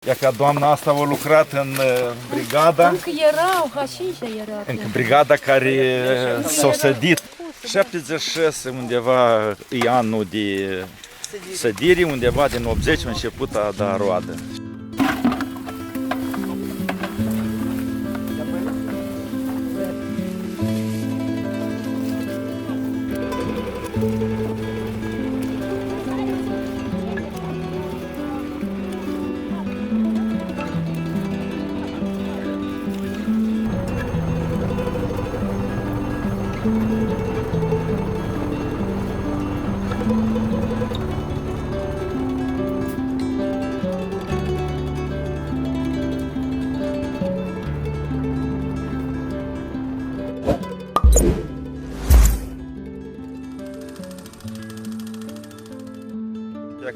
Ia ca doamna asta a lucrat în brigada. Încă erau, hașișa era. Încă brigada care s-a sădit. 76 undeva e anul de sădire, undeva din 80 a început a da roadă.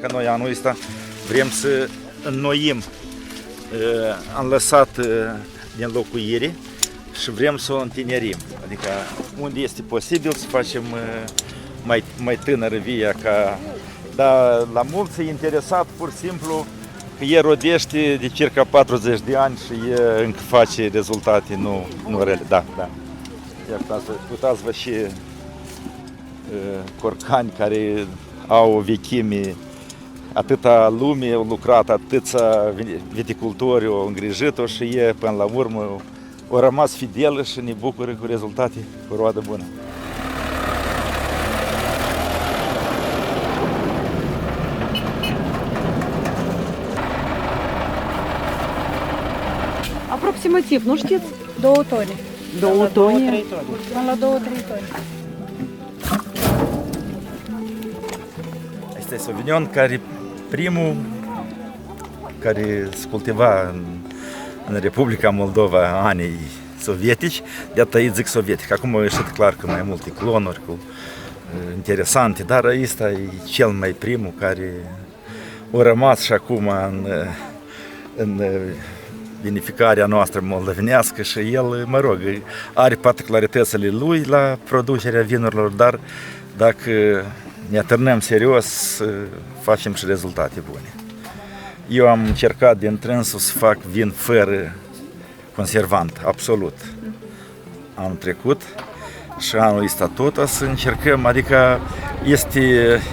Că noi anul ăsta vrem să înnoim. Am lăsat din locuire și vrem să o întinerim. Adică unde este posibil să facem mai tânără via. Dar la mulți e interesat pur și simplu că e rodește de circa 40 de ani și încă face rezultate nu rele. Da. Iar uitați-vă și corcani care au o vechime. Atâta lume au lucrat, atâția viticultori au îngrijit-o și e, până la urmă, au rămas fidelă și ne bucură cu rezultate, cu roadă bună. Aproximativ, nu știți? 2 tone. 2 tone? Până la 2-3 tone. Este Sauvignon care primul care se cultiva în Republica Moldova anii sovietici, de-atât îi zic sovietic. Acum au ieșit clar că mai multe clonuri interesante, dar ăsta e cel mai primul care a rămas și acum în vinificarea noastră moldovenească și el, mă rog, are particularitățile lui la producerea vinurilor, dar dacă ne atârnăm serios, facem și rezultate bune. Eu am încercat din trânsul să fac vin fără conservant, absolut. Anul trecut și anul ăsta tot o să încercăm, adică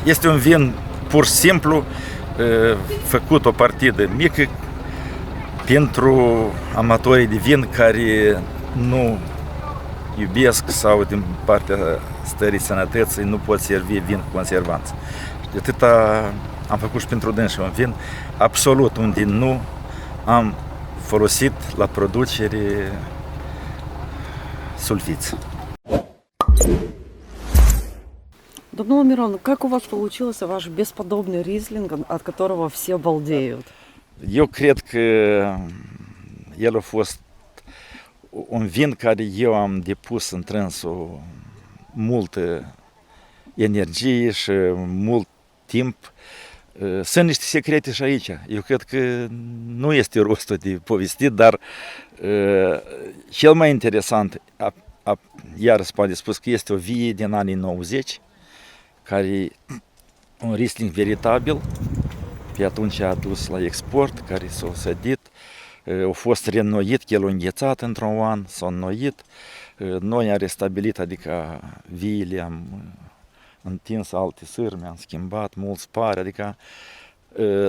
este un vin pur și simplu făcut o partidă mică pentru amatorii de vin care nu iubesc sau din partea stării sănătății nu pot servi vin cu conservanți. De atâta am făcut și pentru dânsi un vin absolut unde nu am folosit la producere sulfiți. Людмила Мироновна, как у вас получился ваш бесподобный рислинг, от которого все балдеют? Eu cred că el a fost un vin care eu am depus în trânsul multă energie și mult timp. Sunt niște secrete și aici. Eu cred că nu este rostul de povestit, dar cel mai interesant, iar se poate spus că este o vie din anii 90, care un Riesling veritabil, pe atunci a dus la export, care s-a sădit, a fost reînnoit, el a înghețat într-un an, s-a înnoit, noi am restabilit, adică viile am întins alte sârme, am schimbat mulți pari, adică,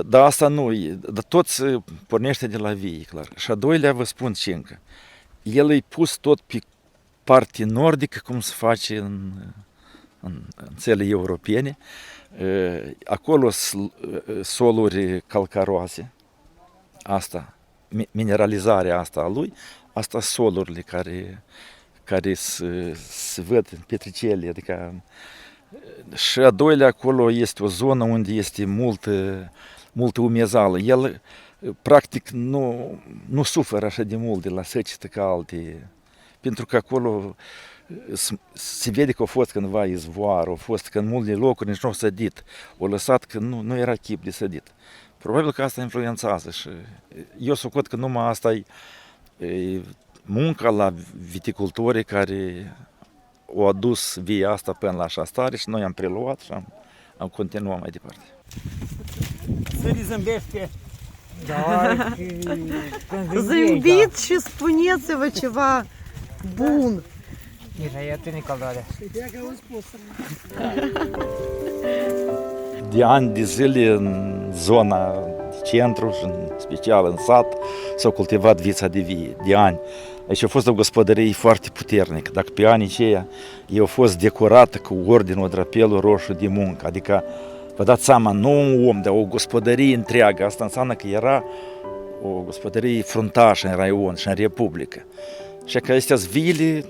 dar asta nu, dar toți pornește de la vie, clar. Și a doilea vă spun ce încă, el e pus tot pe partea nordică, cum se face în țările europene, acolo soluri calcaroase, asta, mineralizarea asta a lui, asta solurile care se văd în petricele, adică și a doilea acolo este o zonă unde este multă umezală. El practic nu suferă așa de mult de la secetă ca alte, pentru că acolo se vede că a fost cândva izvoar, a fost că în multe locuri nici nu a sădit, o lăsat că nu era chip de sădit. Probabil că asta influențează și eu socot că numai asta e munca la viticultorii care au adus via asta până la așa stare și noi am preluat și am continuat mai departe. Să zâmbește Da, când Zâmbiți și spuneți-vă ceva bun. Mira, ia tu Nicolae. De ani de zile în zona centru și în special în sat s-au cultivat vița de vie, de ani. Aici a fost o gospodărie foarte puternică. Dacă pe anii aceia eu a fost decorată cu ordinul Drapelul Roșu de muncă, adică vă dați seama, nu un om, dar o gospodărie întreagă. Asta înseamnă că era o gospodărie fruntașă în raion și în Republică. Și că astea viile,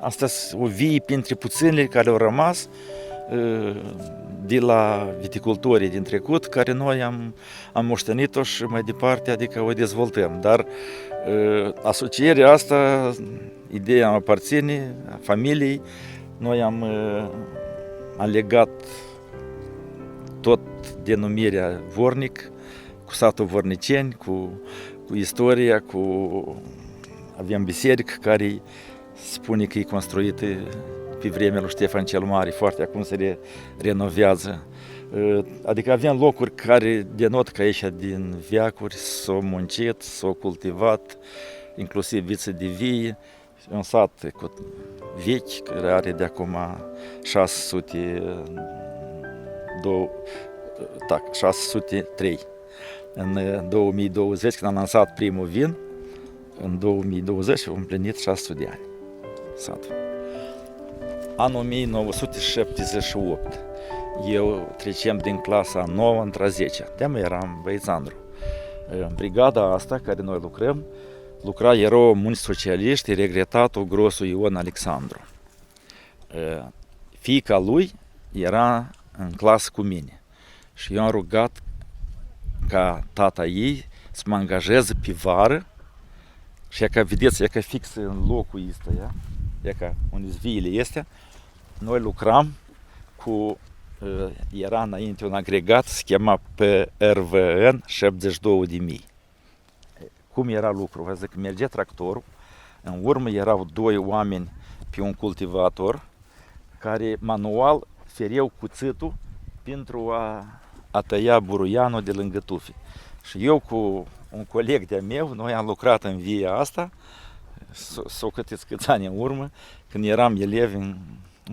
astea o vie printre puținele care au rămas de la viticultorii din trecut, care noi am moștenit-o și mai departe, adică o dezvoltăm. Dar asocierea asta, ideea îmi aparține familiei, noi am legat tot denumirea Vornic cu satul Vorniceni, cu istoria, avem biserică care spune că e construită pe vremea lui Ștefan cel Mare, foarte acum se renovează. Adică avem locuri care denotă că aici din veacuri s-au muncit, s-au cultivat, inclusiv viță de vie, un sat cu vechi, care are de acum 603. În 2020, când am lansat primul vin, în 2020 am împlinit 600 de ani satul. Anul 1978, eu trecem din clasa 9 într-a 10-a, de-aia eram băiețandru. În brigada asta care noi lucra erau mulți socialiști, regretatul grosul Ion Alexandru. Fiica lui era în clasă cu mine și eu am rugat ca tata ei să mă angajeze pe vară și că vedeți, că fix în locul ăsta, că unde viile astea, noi lucram cu, era înainte un agregat, se chema PRVN 72.000. Cum era lucrul? Vă zic, mergea tractorul, în urmă erau doi oameni pe un cultivator care manual fereau cuțitul pentru a tăia buruianul de lângă tufe. Și eu cu un coleg de-a meu, noi am lucrat în via asta, s-o câteți câți ani în urmă, când eram elevi în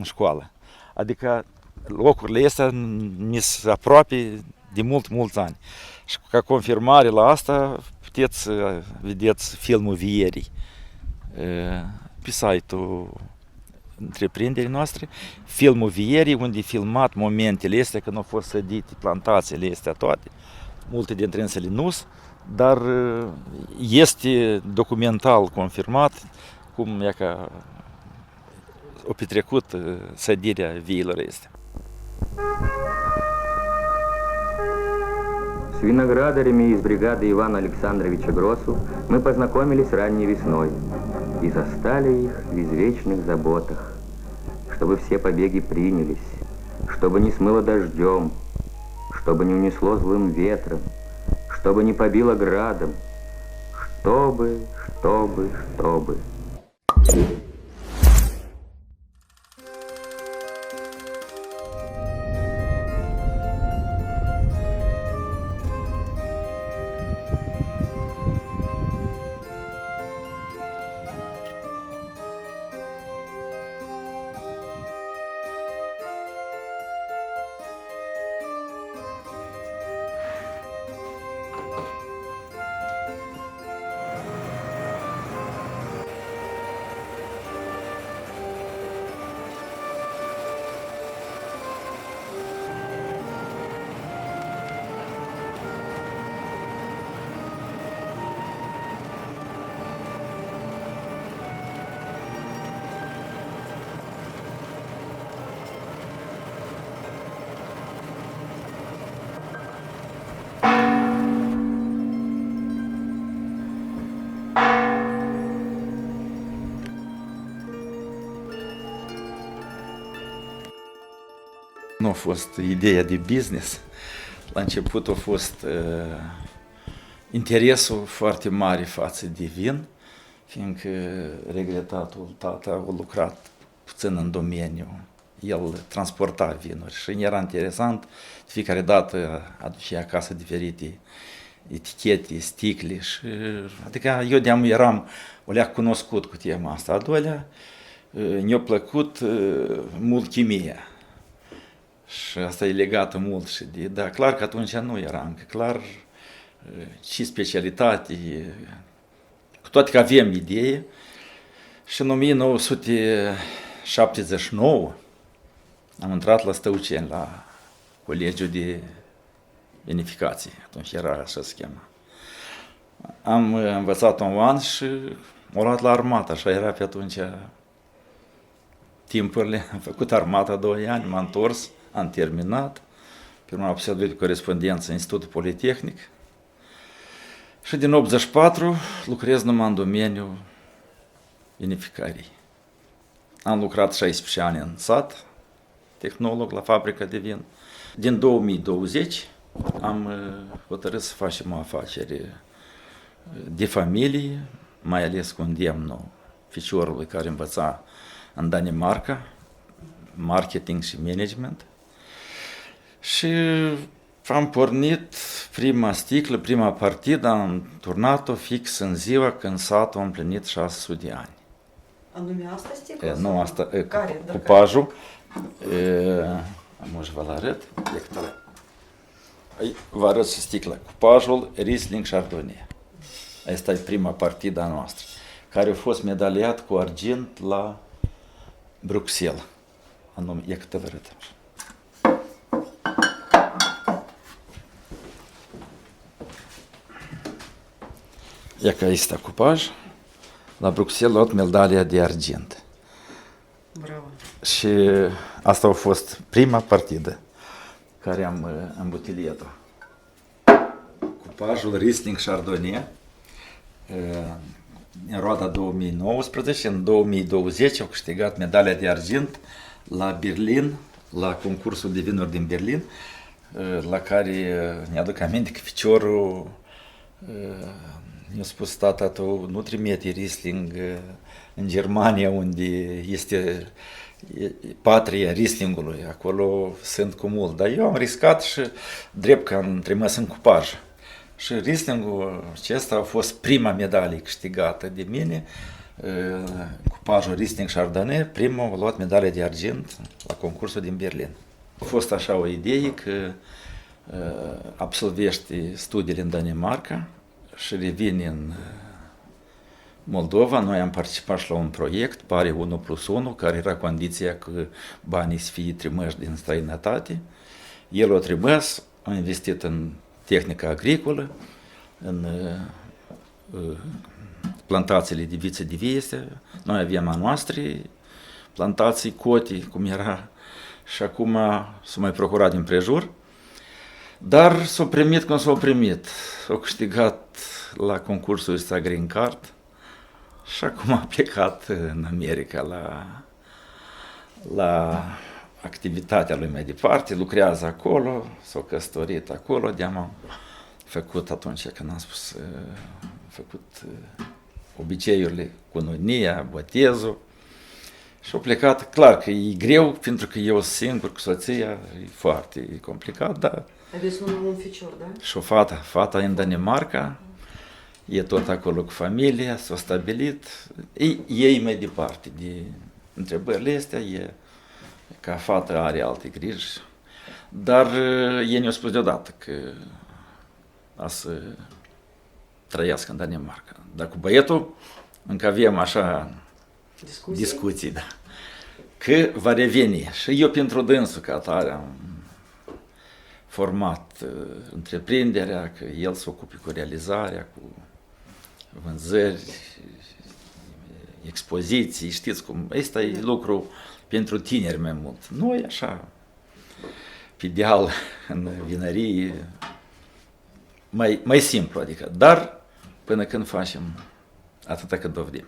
școală. Adică locurile astea mi se aproape de mulți ani. Și ca confirmare la asta, puteți vedeți filmul Vierii pe site-ul întreprinderii noastre, filmul Vierii, unde e filmat momentele astea când au fost sădite plantațiile astea toate, multe dintre însele nu, dar este documental confirmat cum e că a petrecut sădirea viilor astea. С виноградарями из бригады Ивана Александровича Гросу мы познакомились ранней весной и застали их в извечных заботах, чтобы все побеги принялись, чтобы не смыло дождем, чтобы не унесло злым ветром, чтобы не побило градом, чтобы. Nu a fost ideea de business. La început a fost interesul foarte mare față de vin, fiindcă regretatul tata a lucrat puțin în domeniu. El transporta vinuri și era interesant. De fiecare dată aducea acasă diferite etichete, sticle și adică eu de-am eram o leac cunoscut cu tema asta. A doilea, mi-a plăcut mult chimia. Și asta e legată mult și de, dar clar că atunci nu era încă clar și specialitate, cu toate că avem idee. Și în 1979 am intrat la Stăuceni, la Colegiul de Beneficație, atunci era așa se chema. Am învățat un an și m-am luat la armată, așa era pe atunci timpurile. Am făcut armata 2 ani, m-am întors, am terminat. Pe urmă am observat corespondență în Institutul Politehnic. Și din 84 lucrez numai în domeniul vinificării. Am lucrat 16 ani în sat, tehnolog la fabrica de vin. Din 2020 am hotărât să facem o afacere de familie, mai ales cu îndemnul ficiorului care învăța în Danemarca, marketing și management. Și am pornit prima sticlă, prima partidă, am turnat-o fix în ziua când satul a împlinit 600 de ani. Anume asta sticla? Nu, asta, Care? cupajul. Може vă arăt. Vă arăt și sticla. Cupajul Riesling Chardonnay. Asta e prima partidă a noastră, care a fost medaliat cu argint la Bruxelles. Anume, e câte vă arăt. E ca este cupaj. La Bruxelles a luat medalia de argint. Bravo. Și asta a fost prima partidă care am îmbutiliat-o. Cupajul Riesling Chardonnay în roada 2019, în 2020 au câștigat medalia de argint la Berlin, la concursul de vinuri din Berlin, la care ne-aduc aminte că ficiorul mi-a spus tata, tu nu trimite Riesling în Germania, unde este patria Rieslingului, acolo sunt cu mult. Dar eu am riscat și drept că am trimis în cupaj. Și Rieslingul acesta a fost prima medalie câștigată de mine, cupajul Riesling Chardonnay, primul a luat medalia de argint la concursul din Berlin. A fost așa o idee că absolvești studiile în Danemarca și revin în Moldova. Noi am participat și la un proiect, Pari 1+1, care era condiția că banii să fie trimiși din străinătate. El a trimis, a investit în tehnica agricolă, în plantațiile de viță de vieste. Noi aveam a noastre plantații, coti, cum era, și acum s-a mai procurat din prejur. Dar s-a primit cum s-a primit. S-a câștigat la concursul ăsta Green Card și acum a plecat în America la activitatea lui mai departe, lucrează acolo, s-a căsătorit acolo, de-am făcut atunci când am spus, făcut obiceiurile, cununia, botezul și a plecat. Clar că e greu, pentru că eu singur cu soția, e foarte complicat, dar Aveți numai un ficior, da? și o fata în Danemarca, e tot acolo cu familia, s-a stabilit, ei mai departe de întrebările astea, e ca fata are alte griji, dar ei ne-au spus deodată că a să trăiască în Danemarca. Dar cu băietul încă avem așa discuții, da, că va reveni. Și eu pentru dânsul ca atare am format întreprinderea, că el se ocupe cu realizarea, cu vânzări, expoziții, știți cum, ăsta e lucru pentru tineri mai mult. Noi așa, pe ideal, în vinărie, mai simplu, adică, dar până când facem atâta cât dovedim.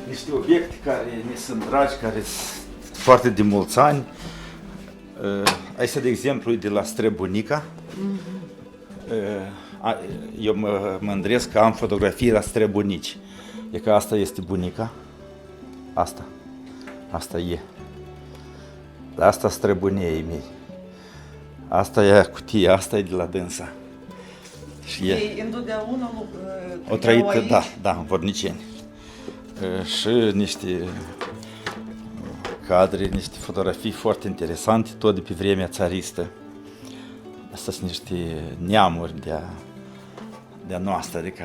Niște obiecte care mi sunt dragi, care sunt foarte de mulți ani. Aici, de exemplu, e de la străbunica. Eu mă mândresc că am fotografii la străbunici. E că asta este bunica. Asta e. Dar asta străbuniei mei. Asta e cutia, asta e de la dânsa. Și e. Ei întotdeauna O trăit, da, în Vorniceni. Și niște cadre, niște fotografii foarte interesante, tot de pe vremea țaristă. Astea sunt niște neamuri de-a noastră, adică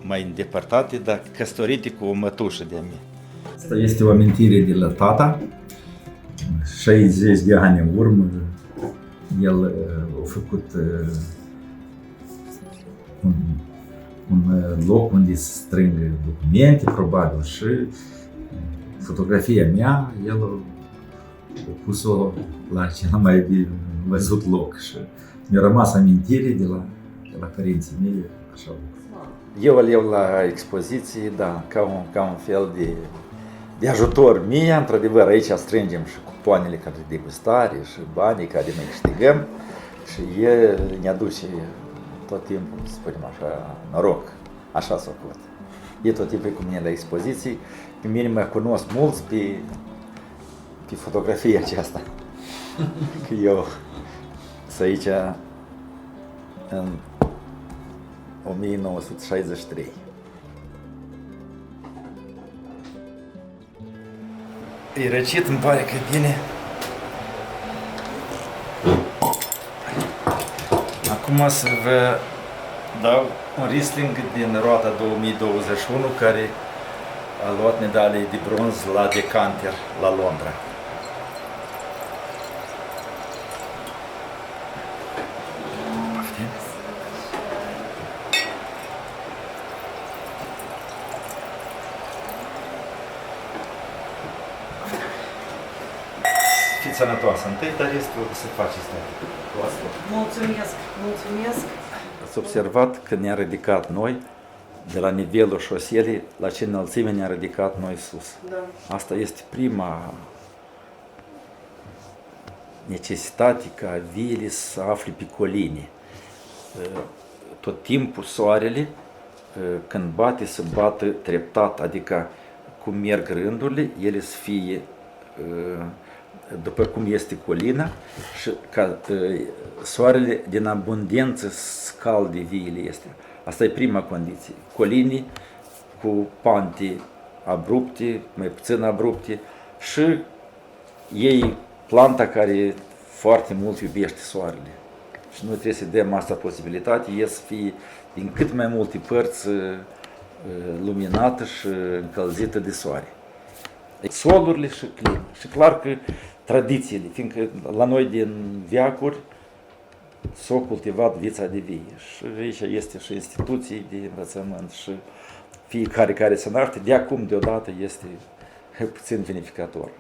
mai îndepărtate, dar căsătorite cu o mătușă de-a mea. Asta este o amintire de la tata. 60 de ani în urmă, el a făcut un loc unde se strâng documente, probabil, și fotografia mea, el a pus-o la cel mai de văzut loc și mi-a rămas amintire de la părinții mei, așa. Eu îl iau la expoziții, da, ca un fel de ajutor mie, într-adevăr, aici strângem și cupoanele care de degustare și banii care noi câștigăm și el ne aduce tot timpul, să spunem așa, noroc, așa s-o cot. E tot timpul cu mine la expoziții, pe mine mă cunosc mulți pe fotografia aceasta, că eu sunt aici în 1963. E răcit, îmi pare că e bine. Acum să vă dau un Riesling din roata 2021 care a luat medalie de bronz la Decanter la Londra. Fiți sănătoasă întâi, dar restul să faceți cu asta. Mulțumesc. Ați observat că ne-a ridicat noi de la nivelul șoselei la ce înălțime ne-a ridicat noi sus. Da. Asta este prima necesitate ca viile să afle pe coline. Tot timpul soarele, când bate, să bată treptat, adică cum merg rândurile, ele să fie după cum este colina și ca soarele din abundență scalde viile astea. Asta e prima condiție. Colinii cu pante abrupte, mai puțin abrupte și ei planta care foarte mult iubește soarele. Și noi trebuie să dăm asta posibilitate, e să fie din cât mai multe părți luminată și încălzită de soare. Solurile și clima. Și clar că tradițiile, fiindcă la noi din veacuri s-a cultivat vița de vie. Și aici este și instituții de învățământ și fiecare care se naște, de acum deodată este puțin vinificator.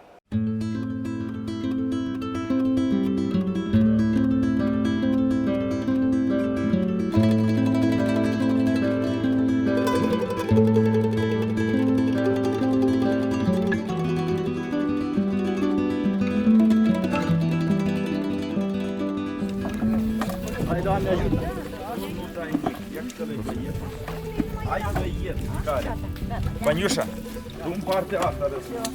Doamne ajută! Nu dai nimic, ia că le băiet. Hai să iet, care? Vaniușa, tu în partea asta răspuns.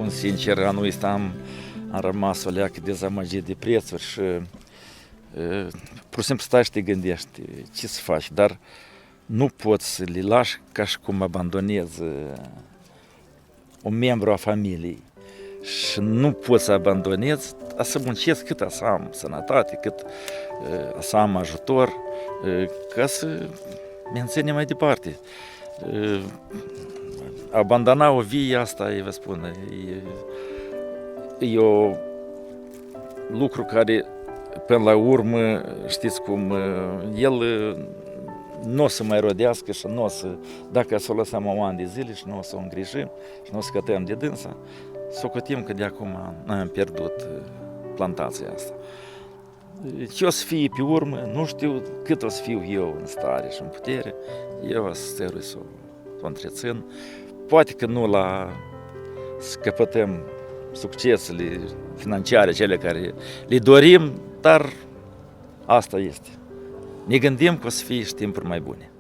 Sincer, anul ăsta am rămas o leacă dezamăgit de prețuri și pur și simplu stai și te gândești ce să faci, dar nu poți să le lași ca și cum abandonezi un membru a familiei și nu poți să abandonezi, să muncesc cât să am sănătate, cât să am ajutor, ca să menținem mai departe. Abandona o vie, asta vă spun, e o lucru care, până la urmă, știți cum, el nu o să mai rodească și nu o să, dacă să o lăsăm o an de zile și nu o să o îngrijim și nu o să scătăm de dânsa, socotim că de acum noi am pierdut plantația asta. Ce o să fie pe urmă, nu știu cât o să fiu eu în stare și în putere, eu o să stărui să o întrețin. Poate că nu să căpătăm succesele financiare, cele care le dorim, dar asta este. Ne gândim că o să fie și timpuri mai bune.